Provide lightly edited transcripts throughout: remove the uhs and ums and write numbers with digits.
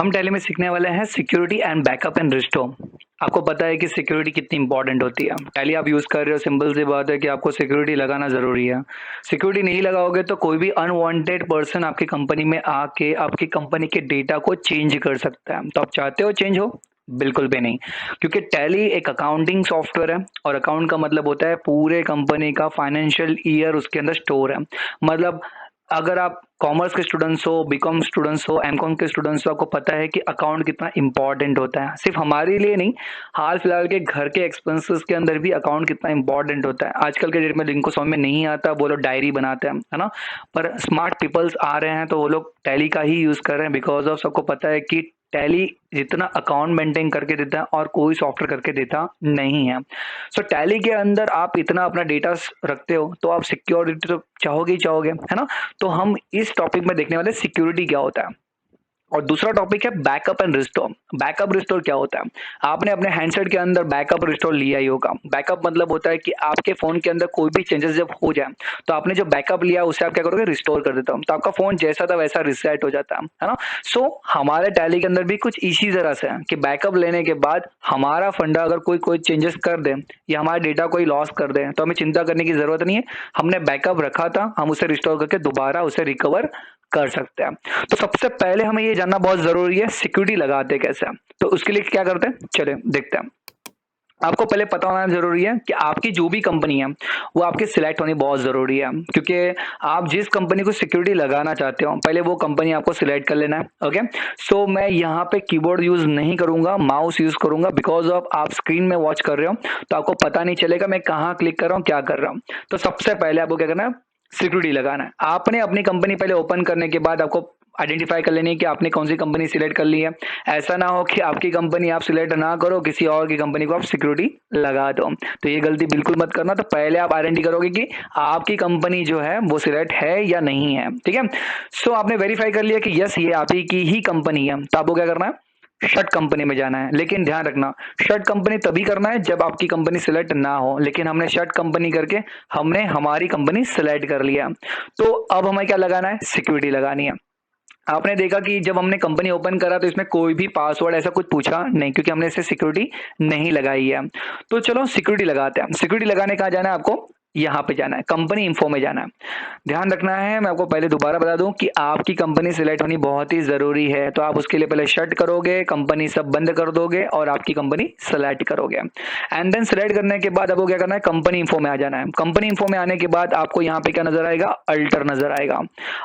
हम टैली में सीखने वाले हैं security and backup and restore. आपको पता है कि सिक्योरिटी कितनी इंपॉर्टेंट होती है। टैली आप यूज कर रहे हो, सिंपल सी बात है कि आपको सिक्योरिटी लगाना जरूरी है। सिक्योरिटी नहीं लगाओगे तो कोई भी अनवांटेड पर्सन आपकी कंपनी में आके आपकी कंपनी के डेटा को चेंज कर सकता है। तो आप चाहते हो चेंज हो? बिल्कुल भी नहीं, क्योंकि टैली एक अकाउंटिंग सॉफ्टवेयर है और अकाउंट का मतलब होता है पूरे कंपनी का फाइनेंशियल ईयर उसके अंदर स्टोर है। मतलब अगर आप कॉमर्स के स्टूडेंट्स हो, बीकॉम स्टूडेंट्स हो, एमकॉम के स्टूडेंट्स हो, आपको पता है कि अकाउंट कितना इंपॉर्टेंट होता है। सिर्फ हमारे लिए नहीं, हाल फिलहाल के घर के एक्सपेंसेस के अंदर भी अकाउंट कितना इंपॉर्टेंट होता है। आजकल के डेट में जिनको समझ में नहीं आता वो लोग डायरी बनाते हैं, है ना। पर स्मार्ट पीपल्स आ रहे हैं तो वो लोग टैली का ही यूज कर रहे हैं, बिकॉज ऑफ सबको पता है कि टैली जितना अकाउंट मेंटेन करके देता है और कोई सॉफ्टवेयर करके देता नहीं है। सो टैली के अंदर आप इतना अपना डेटा रखते हो तो आप सिक्योरिटी तो चाहोगे ही चाहोगे, है ना। तो हम इस टॉपिक में देखने वाले सिक्योरिटी क्या होता है, और दूसरा टॉपिक है backup and restore. Backup restore क्या होता है? आपने अपने हैंडसेट के अंदर बैकअप रिस्टोर लिया ही होगा। बैकअप मतलब होता है कि आपके फोन के अंदर कोई भी चेंजेस जब हो जाए तो आपने जो बैकअप लिया उसे आप क्या करोगे? रिस्टोर कर देते हो, तो आपका फोन जैसा था वैसा रिसेट हो जाता है ना। सो हमारे टैली के अंदर भी कुछ इसी तरह से है कि बैकअप लेने के बाद हमारा फंडा अगर कोई कोई चेंजेस कर दे या हमारा डेटा कोई लॉस कर दे तो हमें चिंता करने की जरूरत नहीं है। हमने बैकअप रखा था, हम उसे रिस्टोर करके दोबारा उसे रिकवर कर सकते हैं। तो सबसे पहले हमें ये जानना बहुत जरूरी है सिक्योरिटी लगाते कैसे हैं। तो उसके लिए क्या करते हैं, चले देखते हैं। आपको पहले पता होना जरूरी है कि आपकी जो भी कंपनी है वो आपकी सिलेक्ट होनी बहुत जरूरी है, क्योंकि आप जिस कंपनी को सिक्योरिटी लगाना चाहते हो पहले वो कंपनी आपको सिलेक्ट कर लेना है। ओके, सो मैं यहाँ पे कीबोर्ड यूज नहीं करूंगा, माउस यूज करूंगा, बिकॉज ऑफ आप स्क्रीन में वॉच कर रहे हो तो आपको पता नहीं चलेगा मैं कहाँ क्लिक कर रहा हूँ, क्या कर रहा हूँ। तो सबसे पहले आपको क्या करना है, सिक्योरिटी लगाना है। आपने अपनी कंपनी पहले ओपन करने के बाद आपको आइडेंटिफाई कर लेनी है कि आपने कौन सी कंपनी सिलेक्ट कर ली है। ऐसा ना हो कि आपकी कंपनी आप सिलेक्ट ना करो, किसी और की कंपनी को आप सिक्योरिटी लगा दो। तो ये गलती बिल्कुल मत करना। तो पहले आप आइडेंटिफाई करोगे कि आपकी कंपनी जो है वो सिलेक्ट है या नहीं है, ठीक है। सो आपने वेरीफाई कर लिया कि यस ये आप ही की ही कंपनी है, तो आपको क्या करना है, शर्ट कंपनी में जाना है। लेकिन ध्यान रखना, शर्ट कंपनी तभी करना है जब आपकी कंपनी सिलेक्ट ना हो। लेकिन हमने शर्ट कंपनी करके हमने हमारी कंपनी सिलेक्ट कर लिया, तो अब हमें क्या लगाना है, सिक्योरिटी लगानी है। आपने देखा कि जब हमने कंपनी ओपन करा तो इसमें कोई भी पासवर्ड ऐसा कुछ पूछा नहीं, क्योंकि हमने इसे सिक्योरिटी नहीं लगाई है। तो चलो सिक्योरिटी लगाते हैं। सिक्योरिटी लगाने कहाँ जाना है आपको, यहाँ पे जाना है, कंपनी इन्फो में जाना है। ध्यान रखना है, मैं आपको पहले दोबारा बता दूं कि आपकी कंपनी सिलेक्ट होनी बहुत ही जरूरी है। तो आप उसके लिए पहले शट करोगे, कंपनी सब बंद कर दोगे और आपकी कंपनी सिलेक्ट करोगे। एंड देन सिलेक्ट करने के बाद आपको क्या करना है, कंपनी इन्फो में आ जाना है। कंपनी इन्फो में आने के बाद आपको यहाँ पे क्या नजर आएगा, अल्टर नजर आएगा।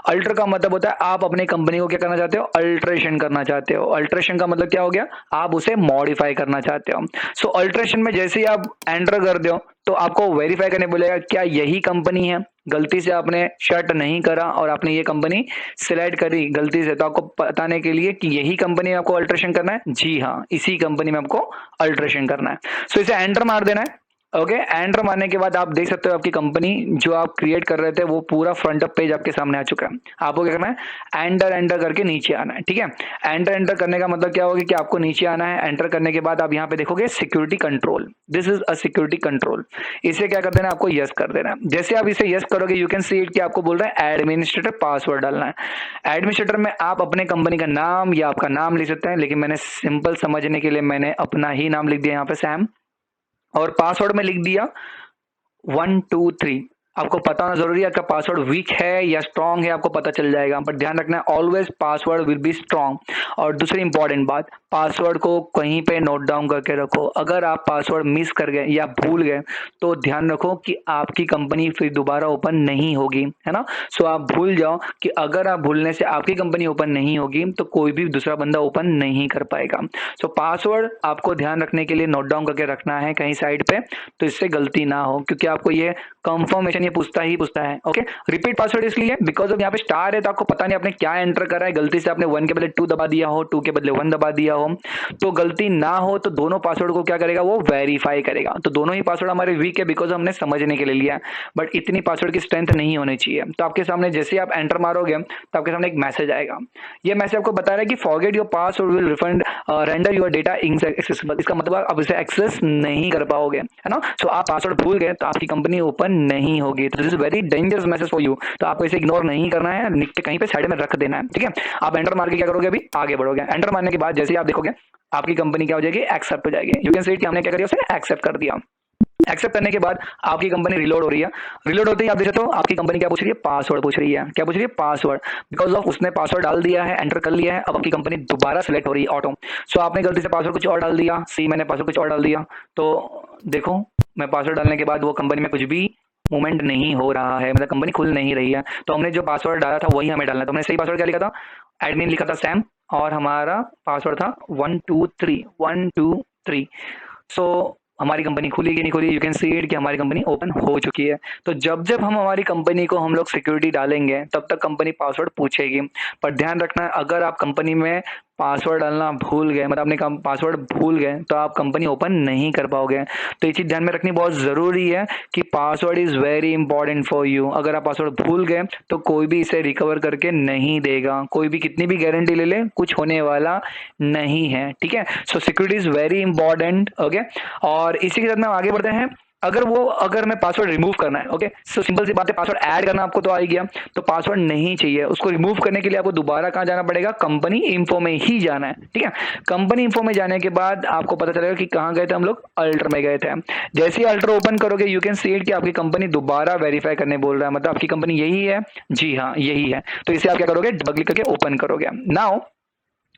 अल्टर का मतलब होता है आप अपनी कंपनी को क्या करना चाहते हो, अल्ट्रेशन करना चाहते हो। अल्ट्रेशन का मतलब क्या हो गया, आप उसे मॉडिफाई करना चाहते हो। सो अल्ट्रेशन में जैसे ही आप एंटर कर दो तो आपको वेरीफाई करने बोलेगा क्या यही कंपनी है। गलती से आपने शर्ट नहीं करा और आपने ये कंपनी सिलेक्ट करी गलती से, तो आपको बताने के लिए कि यही कंपनी में आपको अल्ट्रेशन करना है, जी हाँ इसी कंपनी में आपको अल्ट्रेशन करना है। सो इसे एंटर मार देना है। ओके, एंटर मारने के बाद आप देख सकते हो आपकी कंपनी जो आप क्रिएट कर रहे थे वो पूरा फ्रंट अप पेज आपके सामने आ चुका है। आपको क्या करना है, एंटर एंटर करके नीचे आना है, ठीक है। एंटर एंटर करने का मतलब क्या होगा कि आपको नीचे आना है। एंटर करने के बाद आप यहाँ पे देखोगे security control, this is a security control. इसे क्या कर देना है, आपको यस कर देना है। जैसे आप इसे यस करोगे यू कैन सी इट कि आपको बोल रहा है एडमिनिस्ट्रेटर पासवर्ड डालना है। एडमिनिस्ट्रेटर में आप अपने कंपनी का नाम या आपका नाम लिख सकते हैं, लेकिन मैंने सिंपल समझने के लिए मैंने अपना ही नाम लिख दिया यहाँ पे, सैम। और पासवर्ड में लिख दिया 123। आपको पता होना जरूरी है आपका पासवर्ड वीक है या स्ट्रांग है, आपको पता चल जाएगा। बट ध्यान रखना है always password will be strong. और दूसरी इंपॉर्टेंट बात, पासवर्ड को कहीं पे नोट डाउन करके रखो। अगर आप पासवर्ड मिस कर गए या भूल गए तो ध्यान रखो कि आपकी कंपनी फिर दोबारा ओपन नहीं होगी, है ना। सो आप भूल जाओ कि अगर आप भूलने से आपकी कंपनी ओपन नहीं होगी तो कोई भी दूसरा बंदा ओपन नहीं कर पाएगा। सो पासवर्ड आपको ध्यान रखने के लिए नोट डाउन करके रखना है कहीं साइड पे, तो इससे गलती ना हो, क्योंकि आपको ये कंफर्मेशन ये पूछता है। ओके, रिपीट पासवर्ड इसलिए बिकॉज ऑफ यहाँ पे स्टार है तो आपको पता नहीं आपने क्या एंटर करा है, गलती से आपने 1 के बदले 2 दबा दिया हो, 2 के बदले 1 दबा दिया हो। तो गलती ना हो तो दोनों पासवर्ड को क्या करेगा, वो वेरीफाई करेगा। तो दोनों ही पासवर्ड हमारे वीक है बिकॉज हमने समझने के लिए लिया, बट इतनी पासवर्ड की स्ट्रेंथ नहीं होनी चाहिए। तो आपके सामने जैसे आप एंटर मारोगे तो आपके सामने एक मैसेज आएगा। ये मैसेज आपको बता रहा है कि forget your password will refund render your data inaccessible. इसका मतलब आप इसे एक्सेस नहीं कर पाओगे, है ना। सो आप पासवर्ड भूल गए तो आपकी कंपनी ओपन नहीं होगी। होगी तो this is very dangerous message for you. तो आपको इसे इग्नोर नहीं करना है, लिख के कहीं पे साइड में रख देना है, ठीक है। आप एंटर मार के क्या करोगे, अभी आगे बढ़ोगे। एंटर मारने के बाद जैसे ही आप देखोगे आपकी कंपनी क्या हो जाएगी, एक्सेप्ट हो जाएगी। यू कैन सी कि हमने क्या किया, उसे एक्सेप्ट कर दिया। एक्सेप्ट करने के बाद आपकी कंपनी रिलोड हो रही है। रिलोड होते ही आप देख सकते हो आपकी कंपनी क्या पूछ रही है, पासवर्ड पूछ रही है। क्या पूछ रही है, पासवर्ड। बिकॉज ऑफ उसने पासवर्ड डाल दिया है, एंटर कर लिया है, अब आपकी कंपनी दोबारा सिलेक्ट हो रही है ऑटो। सो आपने गलती से पासवर्ड कुछ और डाल दिया, सी मैंने पासवर्ड कुछ और डाल दिया, तो देखो मैं पासवर्ड डालने के बाद वो कंपनी में कुछ भी मूवमेंट नहीं हो रहा है, मतलब कंपनी खुल नहीं रही है। तो हमने जो पासवर्ड डाला था वही हमें डालना है। तो हमने सही पासवर्ड क्या लिखा था, एडमिन लिखा था सैम, और हमारा पासवर्ड था 123 सो हमारी कंपनी खुली कि नहीं खुली, यू कैन सी इट कि हमारी कंपनी ओपन हो चुकी है। तो जब जब हम हमारी कंपनी को हम लोग सिक्योरिटी डालेंगे तब तक कंपनी पासवर्ड पूछेगी। पर ध्यान रखना, अगर आप कंपनी में पासवर्ड डालना भूल गए, मतलब अपने पासवर्ड भूल गए, तो आप कंपनी ओपन नहीं कर पाओगे। तो ये चीज़ ध्यान में रखनी बहुत ज़रूरी है कि password is very important for you. अगर आप पासवर्ड भूल गए तो कोई भी इसे रिकवर करके नहीं देगा, कोई भी कितनी भी गारंटी ले ले कुछ होने वाला नहीं है, ठीक है। सो security is very important, okay. और इसी के साथ में आगे बढ़ते हैं। अगर मैं पासवर्ड रिमूव करना है, ओके, सो सिंपल सी बात है, पासवर्ड ऐड करना आपको तो आ ही गया, तो पासवर्ड नहीं चाहिए। उसको रिमूव करने के लिए आपको दोबारा कहाँ जाना पड़ेगा, कंपनी इन्फो में ही जाना है, ठीक है। कंपनी इन्फो में जाने के बाद आपको पता चलेगा कि कहाँ गए थे हम लोग, अल्टर में गए थे। जैसे ही अल्टर ओपन करोगे यू कैन सी इट कि आपकी कंपनी दोबारा वेरीफाई करने बोल रहा है, मतलब आपकी कंपनी यही है, जी हाँ यही है। तो इसे आप क्या करोगे, डबल क्लिक करके ओपन करोगे। Now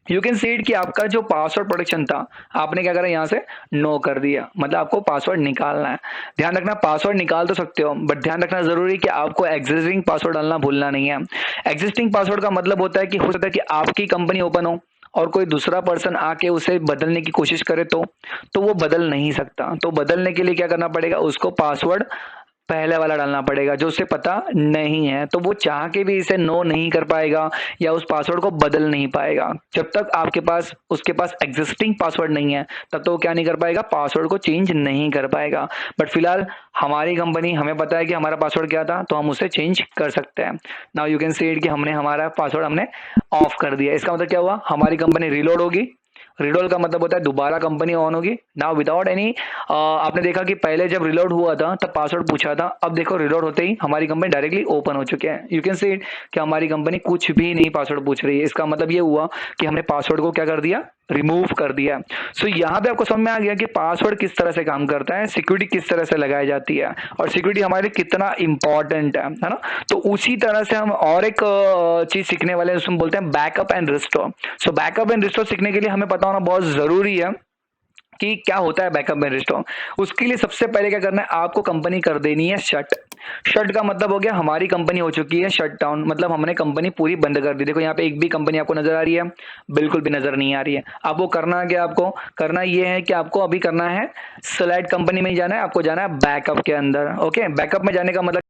you can see it कि आपका जो पासवर्ड प्रोटेक्शन था आपने क्या करा, यहाँ से नो कर दिया, मतलब आपको पासवर्ड निकालना है। ध्यान रखना, पासवर्ड निकाल तो सकते हो बट ध्यान रखना जरूरी कि आपको एग्जिस्टिंग पासवर्ड डालना भूलना नहीं है। एग्जिस्टिंग पासवर्ड का मतलब होता है कि हो सकता है कि आपकी कंपनी ओपन हो और कोई दूसरा पर्सन आके उसे बदलने की कोशिश करे तो वो बदल नहीं सकता। तो बदलने के लिए क्या करना पड़ेगा, उसको पासवर्ड पहले वाला डालना पड़ेगा जो उसे पता नहीं है, तो वो चाह के भी इसे नो नहीं कर पाएगा या उस पासवर्ड को बदल नहीं पाएगा। जब तक आपके पास उसके पास एग्जिस्टिंग पासवर्ड नहीं है तब तो वो क्या नहीं कर पाएगा, पासवर्ड को चेंज नहीं कर पाएगा। बट फिलहाल हमारी कंपनी, हमें पता है कि हमारा पासवर्ड क्या था, तो हम उसे चेंज कर सकते हैं। Now you can see it कि हमने हमारा पासवर्ड हमने ऑफ कर दिया। इसका मतलब क्या हुआ, हमारी कंपनी रिलोड होगी। रिलोड का मतलब होता है दोबारा कंपनी ऑन होगी। नाउ विदाउट एनी, आपने देखा कि पहले जब रिलोड हुआ था तब पासवर्ड पूछा था, अब देखो रिलोड होते ही हमारी कंपनी डायरेक्टली ओपन हो चुके हैं। यू कैन सी इट कि हमारी कंपनी कुछ भी नहीं पासवर्ड पूछ रही है। इसका मतलब ये हुआ कि हमने पासवर्ड को क्या कर दिया, रिमूव कर दिया। सो यहाँ पे आपको समझ में आ गया कि पासवर्ड किस तरह से काम करता है, सिक्योरिटी किस तरह से लगाई जाती है और सिक्योरिटी हमारे लिए कितना इंपॉर्टेंट है ना। तो उसी तरह से हम और एक चीज सीखने वाले हैं, उसमें बोलते हैं backup and restore. So backup and restore सीखने के लिए हमें पता होना बहुत जरूरी है कि क्या होता है बैकअप एंड रिस्टोर। उसके लिए सबसे पहले क्या करना है, आपको कंपनी कर देनी है शट। शट का मतलब हो गया हमारी कंपनी हो चुकी है शट डाउन, मतलब हमने कंपनी पूरी बंद कर दी। देखो यहाँ पे एक भी कंपनी आपको नजर आ रही है, बिल्कुल भी नजर नहीं आ रही है। अब वो करना क्या, आपको करना ये है कि आपको अभी करना है सेलेक्ट कंपनी में ही जाना है, आपको जाना है बैकअप के अंदर। ओके, बैकअप में जाने का मतलब